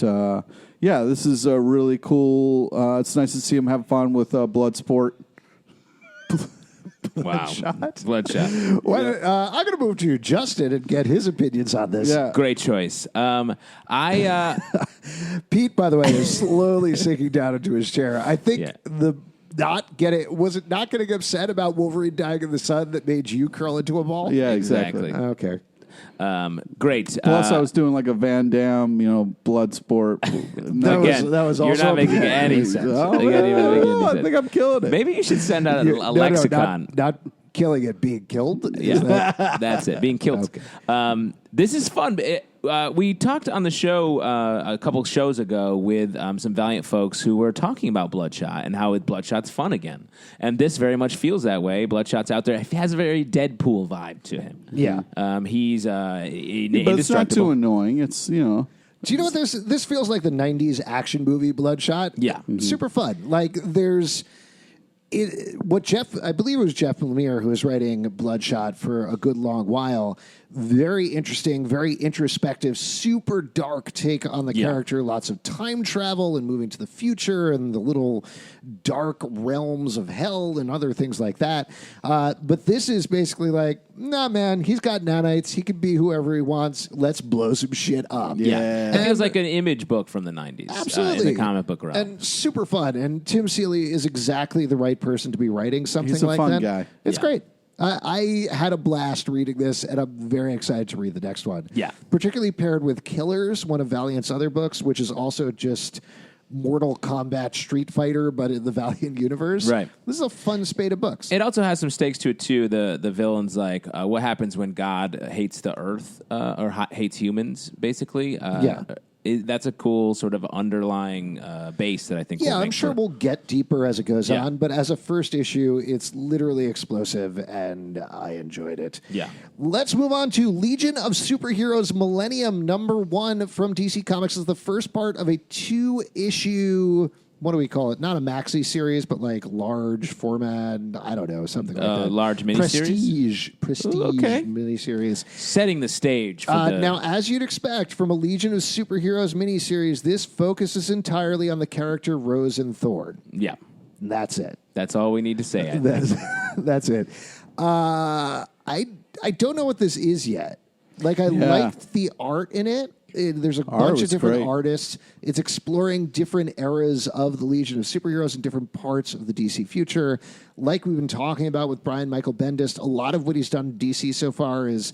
this is a really cool. It's nice to see him have fun with Bloodsport. Wow. Bloodshot. I'm going to move to Justin and get his opinions on this. Yeah. Great choice. Pete, by the way, is slowly sinking down into his chair. I think was it not getting upset about Wolverine dying in the sun that made you curl into a ball? Yeah, exactly. Okay. Great. Plus, I was doing like a Van Damme, blood sport. that was also you're not making any sense. I think I'm killing it. Maybe you should send out a lexicon. Not killing it, being killed. Yeah, that's it. Being killed. Okay. This is fun. We talked on the show a couple shows ago with some Valiant folks who were talking about Bloodshot and how Bloodshot's fun again. And this very much feels that way. Bloodshot's out there. He has a very Deadpool vibe to him. Yeah. He's but it's not too annoying. It's, Do you know what this feels like? The 90s action movie Bloodshot? Yeah. Mm-hmm. Super fun. Like, there's... I believe it was Jeff Lemire who was writing Bloodshot for a good long while. Very interesting, very introspective, super dark take on the character. Lots of time travel and moving to the future and the little dark realms of hell and other things like that. But this is basically like, nah, man, he's got nanites. He can be whoever he wants. Let's blow some shit up. Yeah. It feels like an image book from the 90s. Absolutely. In the comic book realm. And super fun. And Tim Seeley is exactly the right person to be writing something like that. He's a fun guy. It's great. I had a blast reading this, and I'm very excited to read the next one. Yeah. Particularly paired with Killers, one of Valiant's other books, which is also just Mortal Kombat Street Fighter, but in the Valiant universe. Right. This is a fun spate of books. It also has some stakes to it, too. The villain's like, what happens when God hates the earth or hates humans, basically? That's a cool sort of underlying base that I think. Yeah, I'm sure we'll get deeper as it goes on, but as a first issue, it's literally explosive, and I enjoyed it. Yeah. Let's move on to Legion of Superheroes Millennium #1 from DC Comics. Is the first part of a 2-issue. What do we call it? Not a maxi series, but like large format. I don't know, something like that. Large miniseries? Prestige miniseries. Setting the stage for Now, as you'd expect from a Legion of Superheroes miniseries, this focuses entirely on the character Rosen Thorn. Yeah. And that's it. That's all we need to say. That's it. I don't know what this is yet. Like, I liked the art in it. There's a bunch of different artists. It's exploring different eras of the Legion of Superheroes and different parts of the DC future. Like we've been talking about with Brian Michael Bendis, a lot of what he's done in DC so far is,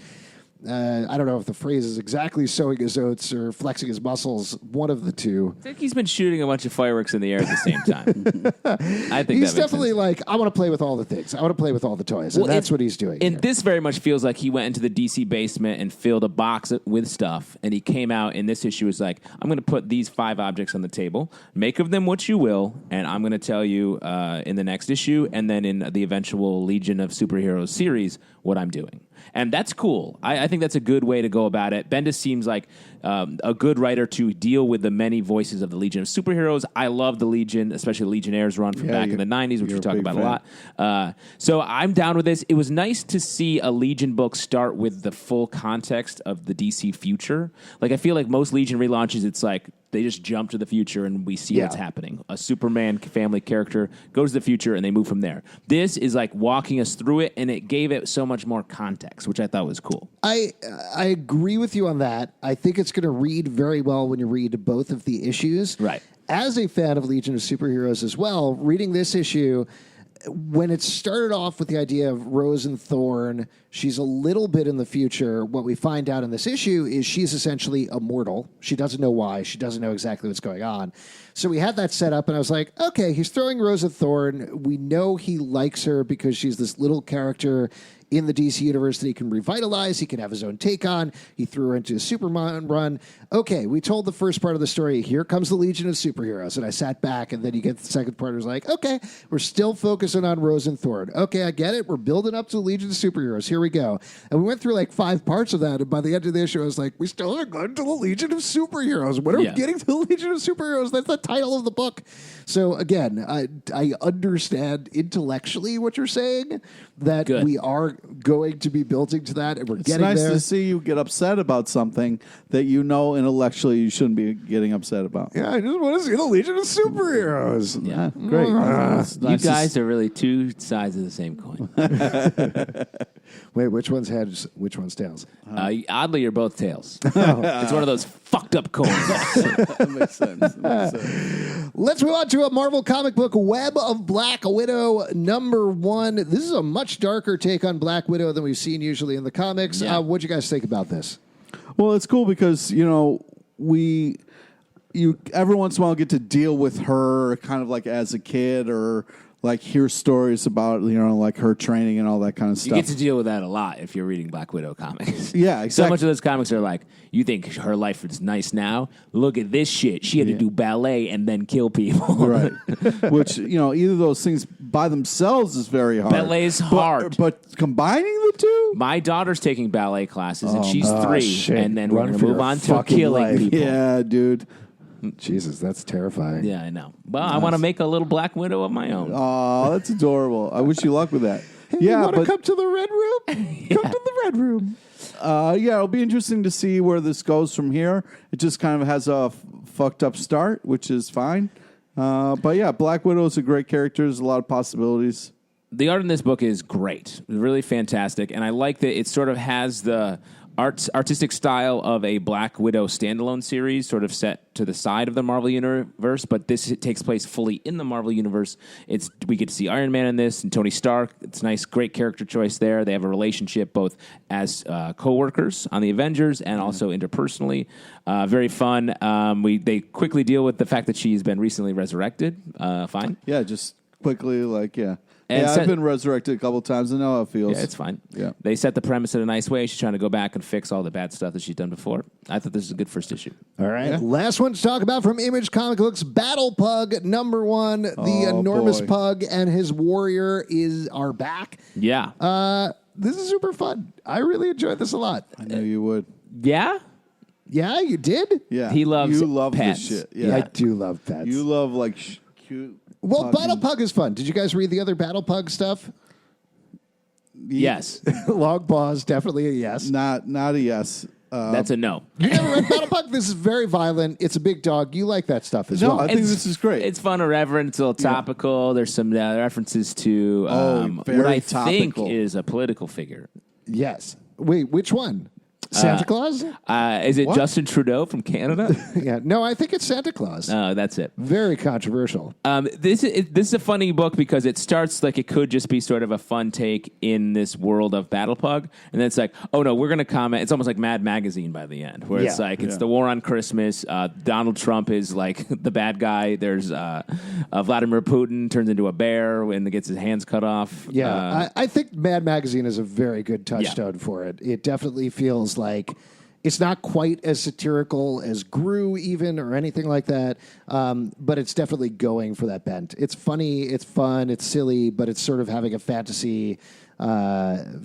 I don't know if the phrase is exactly sowing his oats or flexing his muscles, one of the two. I think he's been shooting a bunch of fireworks in the air at the same time. I think he's definitely like, I want to play with all the things. I want to play with all the toys. And that's what he's doing. And this very much feels like he went into the DC basement and filled a box with stuff. And he came out in this issue was like, I'm going to put these 5 objects on the table. Make of them what you will. And I'm going to tell you in the next issue and then in the eventual Legion of Superheroes series what I'm doing. And that's cool. I think that's a good way to go about it. Bendis seems like a good writer to deal with the many voices of the Legion of Superheroes. I love the Legion, especially the Legionnaires run from back in the 90s, which we talk about a lot. So I'm down with this. It was nice to see a Legion book start with the full context of the DC future. Like, I feel like most Legion relaunches, it's like they just jump to the future and we see what's happening. A Superman family character goes to the future and they move from there. This is like walking us through it, and it gave it so much more context, which I thought was cool. I agree with you on that. I think it's going to read very well when you read both of the issues. Right. As a fan of Legion of Superheroes as well, reading this issue, when it started off with the idea of Rose and Thorn, she's a little bit in the future. What we find out in this issue is she's essentially immortal. She doesn't know why. She doesn't know exactly what's going on. So we had that set up, and I was like, okay, he's throwing Rose and Thorn. We know he likes her because she's this little character in the DC universe that he can revitalize. He can have his own take on. He threw her into a Superman run. Okay, we told the first part of the story. Here comes the Legion of Superheroes. And I sat back, and then you get the second part. It was like, okay, we're still focusing on Rose and Thorn. Okay, I get it. We're building up to the Legion of Superheroes. Here we go. And we went through like 5 parts of that. And by the end of the issue, I was like, we still haven't gotten to the Legion of Superheroes. When are we getting to the Legion of Superheroes? That's the title of the book. So again, I understand intellectually what you're saying, that we are going to be building to that, and we're getting there. It's nice to see you get upset about something that you know intellectually you shouldn't be getting upset about. Yeah, I just want to see the Legion of Superheroes. Yeah, great. You guys are really two sides of the same coin. Wait, which one's heads, which one's tails? Oddly, you're both tails. It's one of those fucked up coins. That makes sense. Let's move on to a Marvel comic book, Web of Black Widow #1. This is a much darker take on Black Widow than we've seen usually in the comics. Yeah. What'd you guys think about this? Well, it's cool because, you every once in a while get to deal with her kind of like as a kid, or like hear stories about, like her training and all that kind of stuff. You get to deal with that a lot if you're reading Black Widow comics. Yeah, exactly. So much of those comics are like, you think her life is nice now? Look at this shit. She had to do ballet and then kill people. Right. Which, either of those things by themselves is very hard. Ballet is hard. But combining the two? My daughter's taking ballet classes, and she's 3, shit. and then we're Run going for to move your on to fucking killing life. people. Yeah, dude. Jesus, that's terrifying. Yeah, I know. Well, I want to make a little Black Widow of my own. Oh, that's adorable. I wish you luck with that. Hey, yeah, you want to but come to the Red Room? Come to the Red Room. it'll be interesting to see where this goes from here. It just kind of has a fucked up start, which is fine. But yeah, Black Widow is a great character. There's a lot of possibilities. The art in this book is great, really fantastic, and I like that it sort of has the artistic style of a Black Widow standalone series, sort of set to the side of the Marvel Universe, but this takes place fully in the Marvel Universe. We get to see Iron Man in this, and Tony Stark. It's nice, great character choice there. They have a relationship both as co-workers on the Avengers and also interpersonally. Very fun. They quickly deal with the fact that she's been recently resurrected. Fine. Yeah, just quickly, And I've been resurrected a couple times. I know how it feels. Yeah, it's fine. Yeah. They set the premise in a nice way. She's trying to go back and fix all the bad stuff that she's done before. I thought this was a good first issue. All right. Yeah. Last one to talk about from Image Comic Books, Battlepug #1. The enormous pug and his warrior are back. Yeah. This is super fun. I really enjoyed this a lot. I knew you would. Yeah? Yeah, you did? Yeah. He loves You love pets. this shit. Yeah. I do love pets. You love, cute... Well, Battlepug is fun. Did you guys read the other Battlepug stuff? Yes. Long pause, definitely a yes. Not a yes. That's a no. You never read Battlepug? This is very violent. It's a big dog. You like that stuff as No, well. I think this is great. It's fun, irreverent. It's a little topical. There's some references to very what I topical. think is a political figure. Yes. Wait, which one? Santa Claus? Is it Justin Trudeau from Canada? Yeah. No, I think it's Santa Claus. Oh, that's it. Very controversial. This is a funny book because it starts like it could just be sort of a fun take in this world of Battlepug, and then it's like, oh no, we're going to comment. It's almost like Mad Magazine by the end, where it's like it's the war on Christmas. Donald Trump is like the bad guy. There's Vladimir Putin turns into a bear when he gets his hands cut off. Yeah, I think Mad Magazine is a very good touchstone for it. It definitely feels like it's not quite as satirical as Gru even or anything like that, but it's definitely going for that bent. It's funny, it's fun, it's silly, but it's sort of having a fantasy, actual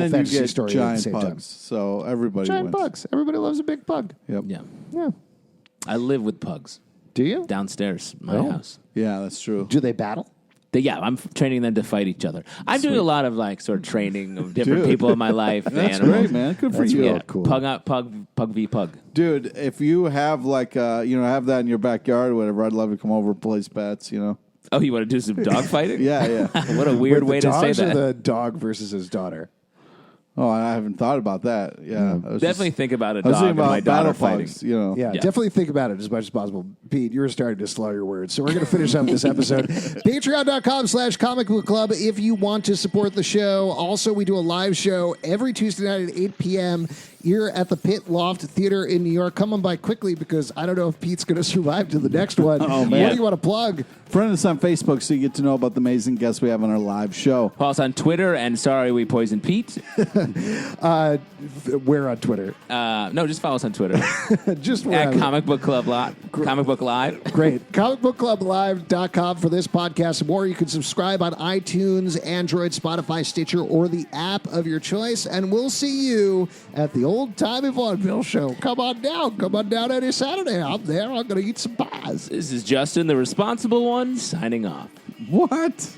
fantasy story giant at the same pugs, time. So everybody Giant wins. pugs. Everybody loves a big pug. Yep. Yeah. Yeah. I live with pugs Do you? downstairs my house. Yeah, that's true. Do they battle? I'm training them to fight each other. I'm doing a lot of like sort of training of different Dude. people in my life. That's animals. great, man. Good for you. real cool. Pug v pug. Dude, if you have like have that in your backyard or whatever, I'd love to come over and place bets, Oh, you want to do some dog fighting? Yeah. What a weird Wait, way to say dogs or that. the dog versus his daughter? Oh, I haven't thought about that. Yeah. I was Definitely think about a I was dog thinking and my about daughter Battlepugs, fighting. Yeah, definitely think about it as much as possible. Pete, you were starting to slow your words. So we're going to finish up this episode. Patreon.com/Comic Book Club if you want to support the show. Also, we do a live show every Tuesday night at 8 p.m. here at the Pit Loft Theater in New York. Come on by quickly because I don't know if Pete's going to survive to the next one. Oh, man. What do you want to plug? Friend us on Facebook so you get to know about the amazing guests we have on our live show. Follow us on Twitter, and sorry we poisoned Pete. We're on Twitter. No, just follow us on Twitter. Just At wherever. Comic Book Club Live. Comic Book Live. Great. ComicBookClubLive.com for this podcast. Or you can subscribe on iTunes, Android, Spotify, Stitcher, or the app of your choice. And we'll see you at the Old Timey Vaudeville Show. Come on down. Come on down any Saturday. I'm there. I'm going to eat some pies. This is Justin, the responsible one, signing off. What?